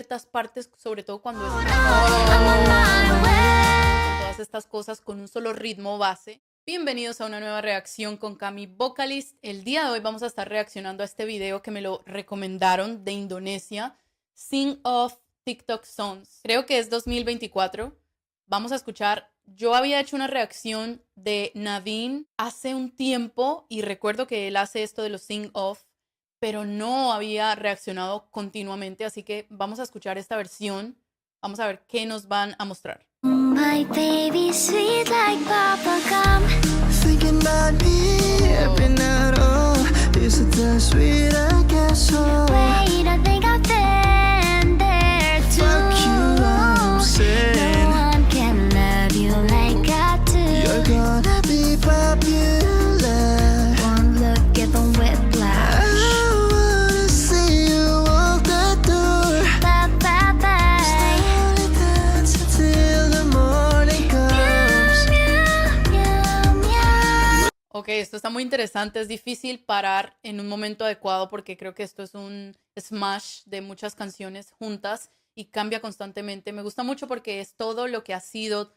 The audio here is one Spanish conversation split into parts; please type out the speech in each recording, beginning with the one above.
ciertas partes, sobre todo cuando es con todas estas cosas con un solo ritmo base. Bienvenidos a una nueva reacción con Cami Vocalist. El día de hoy vamos a estar reaccionando a este video que me lo recomendaron de Indonesia, Sing of TikTok Songs. Creo que es 2024. Vamos a escuchar. Yo había hecho una reacción de Naveen hace un tiempo y recuerdo que él hace esto de los Sing Off, pero no había reaccionado continuamente, así que vamos a escuchar esta versión. Vamos a ver qué nos van a mostrar. My baby sweet like bubblegum. Thinking about me every night. Oh, is it that sweet? I guess so. Wait, I think I've been there too. Fuck you, I'm saying. No one can love you like I do. You're gonna be popular. One look at the whiplash. I wanna see you walk that door. Bye bye bye. Slowly dance until the morning comes. Meow, meow, meow. Ok, esto está muy interesante. Es difícil parar en un momento adecuado porque creo que esto es un smash de muchas canciones juntas y cambia constantemente. Me gusta mucho porque es todo lo que ha sido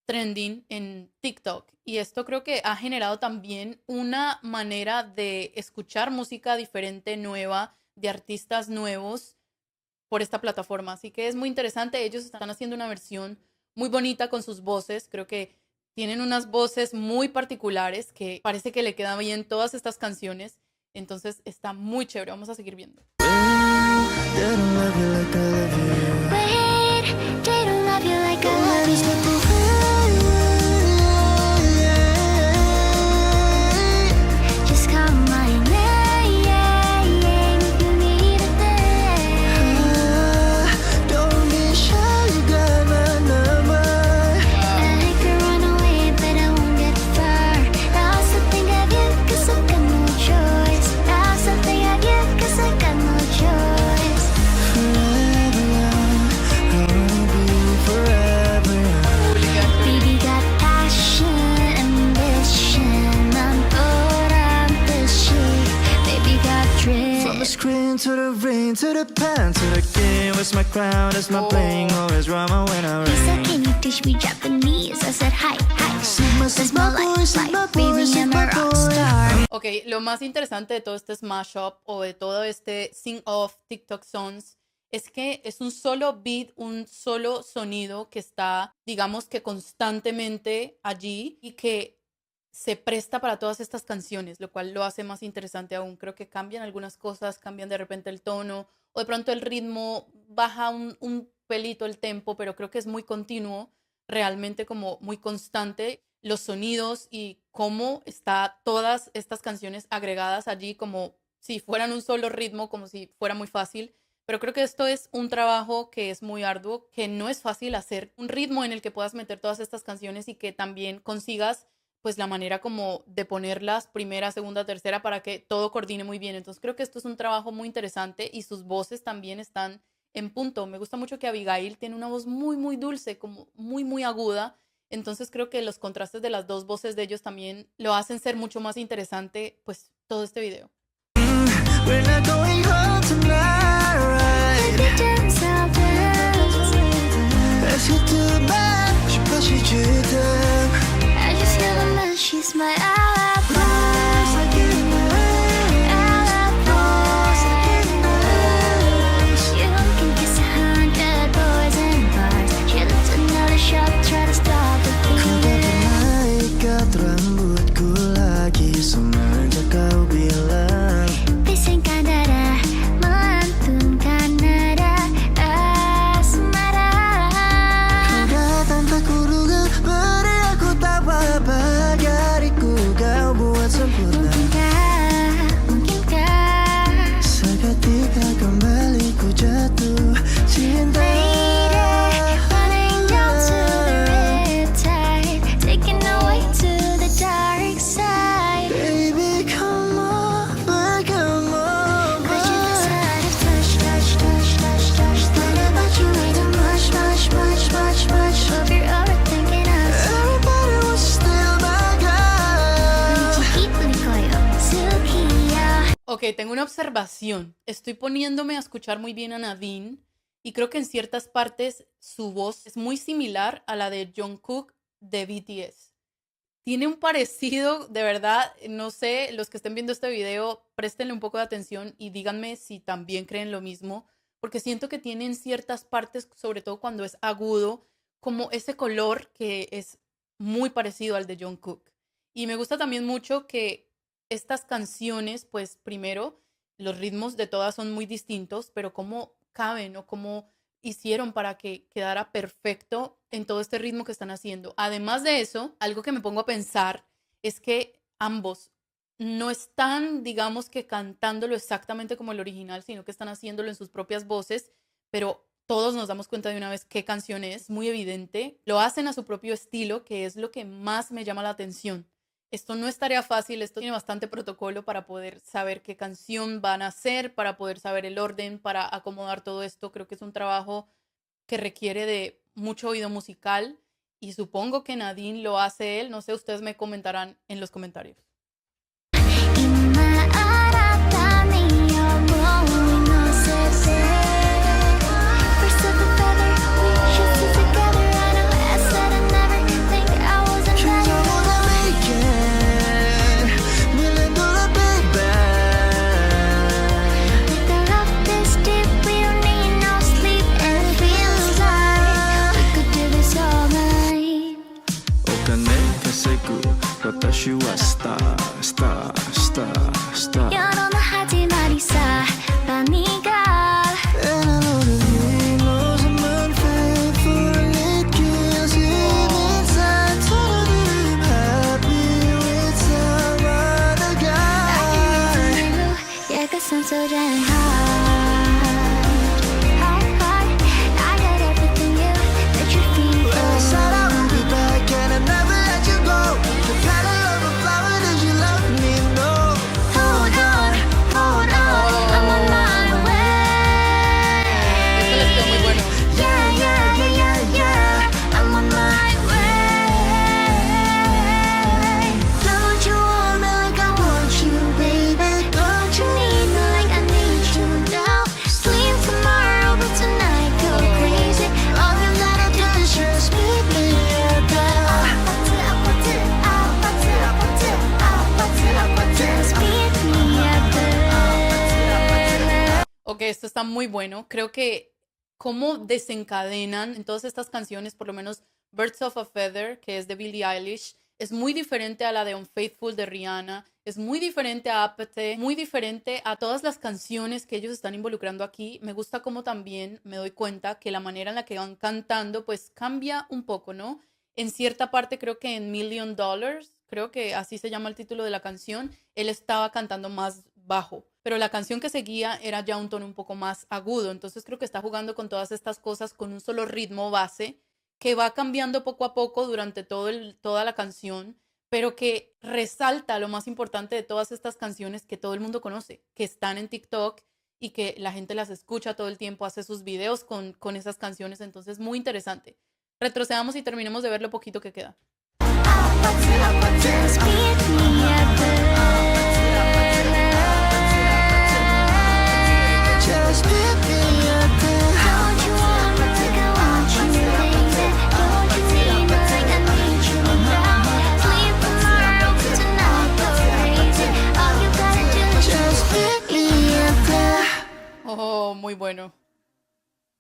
trending en TikTok. Y esto creo que ha generado también una manera de escuchar música diferente, nueva, de artistas nuevos por esta plataforma. Así que es muy interesante. Ellos están haciendo una versión muy bonita con sus voces. Creo que tienen unas voces muy particulares que parece que le quedan bien todas estas canciones. Entonces está muy chévere. Vamos a seguir viendo. They don't love you like I love you. Wait, they don't love you like I love Just you. step away. Just call my name if you need a day. Don't be shy, you got my number. I could run away, but I won't get far. I also think of you, 'cause I got no choice. I also think of you, 'cause I got no choice. Forever, I wanna be forever. Baby got passion, ambition. I'm bored, I'm fishy. Baby got From the drift. screen to the ring to the pen to the game. It's my crown, it's my bling. Always drama when I He said, ring. can you teach me Japanese? I said, hi, hi. Sigma, That's Sigma more boy, like, Sigma baby, boy, I'm Sigma a rock boy. star. Ok, lo más interesante de todo este smash up o de todo este Sing Off TikTok Songs es que es un solo beat, un solo sonido que está, digamos que constantemente allí y que se presta para todas estas canciones, lo cual lo hace más interesante aún. Creo que cambian algunas cosas, cambian de repente el tono o de pronto el ritmo, baja un pelito el tempo, pero creo que es muy continuo, realmente como muy constante los sonidos y cómo está todas estas canciones agregadas allí como si fueran un solo ritmo, como si fuera muy fácil. Pero creo que esto es un trabajo que es muy arduo, que no es fácil hacer un ritmo en el que puedas meter todas estas canciones y que también consigas pues la manera como de ponerlas primera, segunda, tercera para que todo coordine muy bien. Entonces creo que esto es un trabajo muy interesante y sus voces también están en punto. Me gusta mucho que Abigail tiene una voz muy, muy dulce, como muy, muy aguda. Entonces creo que los contrastes de las dos voces de ellos también lo hacen ser mucho más interesante pues todo este video. We're not going home tonight, right? Baby, do something. Let's get to the match, but she cheated. I just feel the mess, she's my alibi. Close, I get Alibi. You can kiss 100 boys in bars. She lives another shot, try to stop the Ku tak feeling. pernah ikat rambutku lagi semenjak kau bilang. Bisingkan dada, melantunkan nada asmara. Kau datang tak kuduga, beri aku tak apa-apa. Dariku kau buat sempurna. Mungkinkah Seketika kembali ku jatuh cinta. running down to the riptide, taking away to the dark side. Baby, come over, come over. But you decide to touch, touch, touch, touch, touch. Thought about you way too much, much, much, much, much. Hope you're overthinking us. Everybody was still my guy. Chiquito koyo, Sukiya. Ok, tengo una observación. Estoy poniéndome a escuchar muy bien a Naveen y creo que en ciertas partes su voz es muy similar a la de Jungkook de BTS. Tiene un parecido, de verdad, no sé, los que estén viendo este video, préstenle un poco de atención y díganme si también creen lo mismo, porque siento que tiene en ciertas partes, sobre todo cuando es agudo, como ese color que es muy parecido al de Jungkook. Y me gusta también mucho que estas canciones, pues primero, los ritmos de todas son muy distintos, pero cómo caben o cómo hicieron para que quedara perfecto en todo este ritmo que están haciendo. Además de eso, algo que me pongo a pensar es que ambos no están, digamos que cantándolo exactamente como el original, sino que están haciéndolo en sus propias voces, pero todos nos damos cuenta de una vez qué canción es, muy evidente. Lo hacen a su propio estilo, que es lo que más me llama la atención. Esto no es tarea fácil, esto tiene bastante protocolo para poder saber qué canción van a hacer, para poder saber el orden, para acomodar todo esto. Creo que es un trabajo que requiere de mucho oído musical y supongo que Nadine lo hace él. No sé, ustedes me comentarán en los comentarios. 今新たに思い乗せて First of a feather, we should sit together. I know I said I never think I wasn't Cause I ready. wanna make it $1 million, baby. With our love this deep, we don't need no sleep. And it feels like we could do this all night. お金稼ぐ私はスタースタースタースター夜の始まりさ、何が And I know that he knows I'm unfaithful and it kills him inside. Told him I'm happy with some other guy. Yeah, 'cause I'm so damn hard. I got everything that you feel When I said I for. would be back and I never let you go. The petal of a flower that you love me, no. Hold on, I'm on my way. Esto les quedó muy bueno. Yeah, I'm on my way. Don't you want me like I want you, baby? Don't you need me like I need you now? Sleep tomorrow, but tonight go crazy. All you gotta do is just meet me at the Just meet me at the Ok, esto está muy bueno. Creo que cómo desencadenan en todas estas canciones, por lo menos Birds of a Feather, que es de Billie Eilish, es muy diferente a la de Unfaithful de Rihanna, es muy diferente a Apathy, muy diferente a todas las canciones que ellos están involucrando aquí. Me gusta cómo también me doy cuenta que la manera en la que van cantando pues cambia un poco, ¿no? En cierta parte creo que en $1 Million, creo que así se llama el título de la canción, él estaba cantando más bajo, pero la canción que seguía era ya un tono un poco más agudo, entonces creo que está jugando con todas estas cosas con un solo ritmo base que va cambiando poco a poco durante toda la canción, pero que resalta lo más importante de todas estas canciones que todo el mundo conoce, que están en TikTok y que la gente las escucha todo el tiempo, hace sus videos con esas canciones, entonces muy interesante. Retrocedamos y terminemos de ver lo poquito que queda. Just meet me at Just meet me at the Don't you want me like I want you, baby? Don't you need me like I need you now? Sleep tomorrow, but tonight go crazy. All you gotta do is Just meet me at the Oh, muy bueno.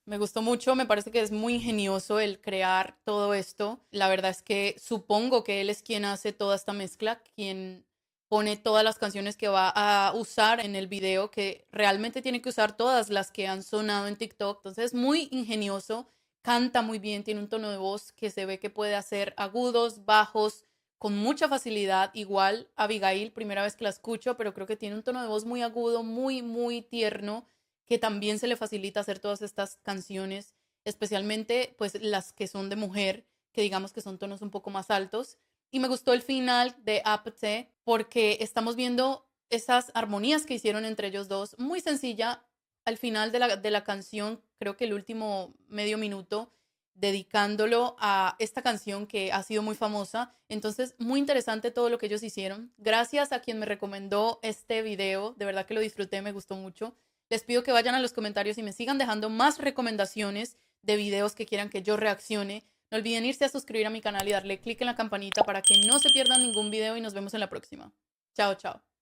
Me gustó mucho, me parece que es muy ingenioso el crear todo esto. La verdad es que supongo que él es quien hace toda esta mezcla, quien pone todas las canciones que va a usar en el video, que realmente tiene que usar todas las que han sonado en TikTok. Entonces es muy ingenioso, canta muy bien, tiene un tono de voz que se ve que puede hacer agudos, bajos, con mucha facilidad. Igual Abigail, primera vez que la escucho, pero creo que tiene un tono de voz muy agudo, muy, muy tierno, que también se le facilita hacer todas estas canciones, especialmente pues las que son de mujer, que digamos que son tonos un poco más altos. Y me gustó el final de Apathy porque estamos viendo esas armonías que hicieron entre ellos dos, muy sencilla. Al final de la canción, creo que el último medio minuto, dedicándolo a esta canción que ha sido muy famosa. Entonces, muy interesante todo lo que ellos hicieron. Gracias a quien me recomendó este video, de verdad que lo disfruté, me gustó mucho. Les pido que vayan a los comentarios y me sigan dejando más recomendaciones de videos que quieran que yo reaccione. No olviden irse a suscribir a mi canal y darle click en la campanita para que no se pierdan ningún video y nos vemos en la próxima. Chao, chao.